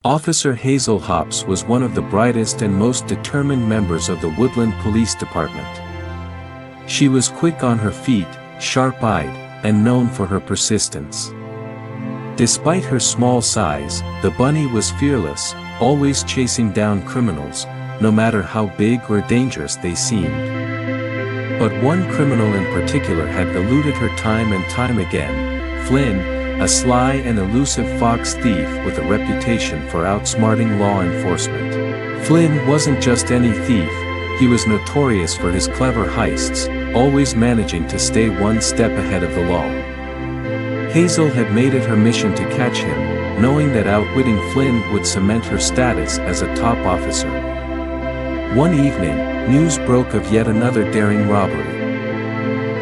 Officer Hazel Hops was one of the brightest and most determined members of the Woodland Police Department. She was quick on her feet, sharp-eyed, and known for her persistence. Despite her small size, the bunny was fearless, always chasing down criminals, no matter how big or dangerous they seemed. But one criminal in particular had eluded her time and time again: Flynn, a sly and elusive fox thief with a reputation for outsmarting law enforcement. Flynn wasn't just any thief, he was notorious for his clever heists, always managing to stay one step ahead of the law. Hazel had made it her mission to catch him, knowing that outwitting Flynn would cement her status as a top officer. One evening, news broke of yet another daring robbery.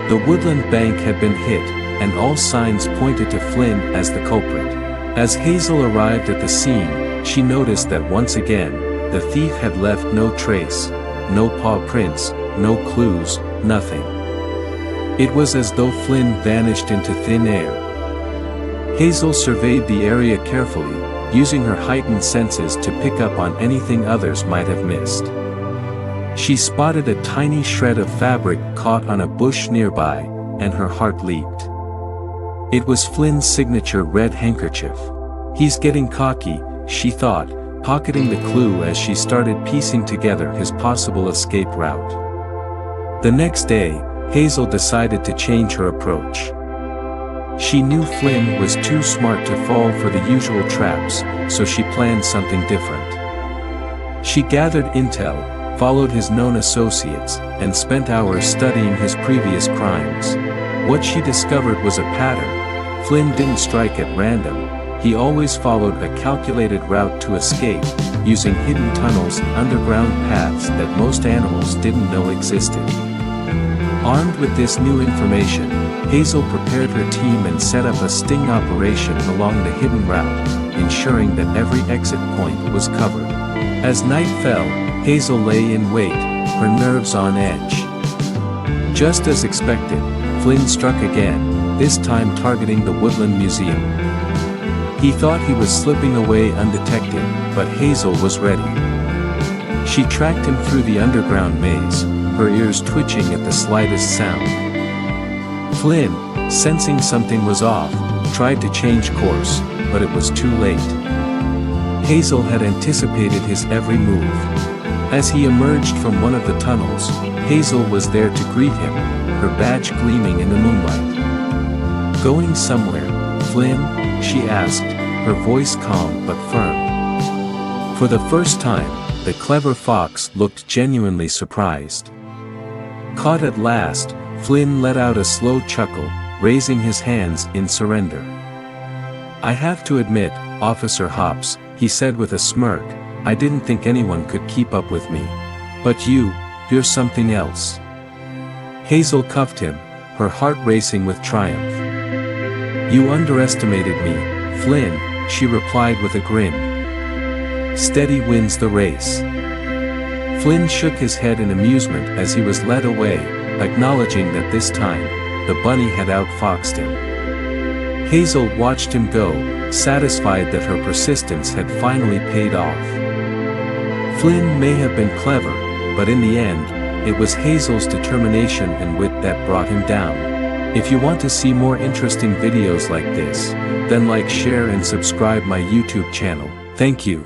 The Woodland Bank had been hit, and all signs pointed to Flynn as the culprit. As Hazel arrived at the scene, she noticed that once again, the thief had left no trace, no paw prints, no clues, nothing. It was as though Flynn vanished into thin air. Hazel surveyed the area carefully, using her heightened senses to pick up on anything others might have missed. She spotted a tiny shred of fabric caught on a bush nearby, and her heart leaped. It was Flynn's signature red handkerchief. "He's getting cocky," she thought, pocketing the clue as she started piecing together his possible escape route. The next day, Hazel decided to change her approach. She knew Flynn was too smart to fall for the usual traps, so she planned something different. She gathered intel, followed his known associates, and spent hours studying his previous crimes. What she discovered was a pattern. Flynn didn't strike at random. He always followed a calculated route to escape, using hidden tunnels and underground paths that most animals didn't know existed. Armed with this new information, Hazel prepared her team and set up a sting operation along the hidden route, ensuring that every exit point was covered. As night fell, Hazel lay in wait, her nerves on edge. Just as expected, Flynn struck again, this time targeting the Woodland Museum. He thought he was slipping away undetected, but Hazel was ready. She tracked him through the underground maze, her ears twitching at the slightest sound. Flynn, sensing something was off, tried to change course, but it was too late. Hazel had anticipated his every move. As he emerged from one of the tunnels, Hazel was there to greet him, her badge gleaming in the moonlight. "Going somewhere, Flynn?" she asked, her voice calm but firm. For the first time, the clever fox looked genuinely surprised. Caught at last, Flynn let out a slow chuckle, raising his hands in surrender. "I have to admit, Officer Hops," he said with a smirk, "I didn't think anyone could keep up with me. But you're something else." Hazel cuffed him, her heart racing with triumph. "You underestimated me, Flynn," she replied with a grin. "Steady wins the race." Flynn shook his head in amusement as he was led away, acknowledging that this time, the bunny had outfoxed him. Hazel watched him go, satisfied that her persistence had finally paid off. Flynn may have been clever, but in the end, it was Hazel's determination and wit that brought him down. If you want to see more interesting videos like this, then like, share and subscribe my YouTube channel. Thank you.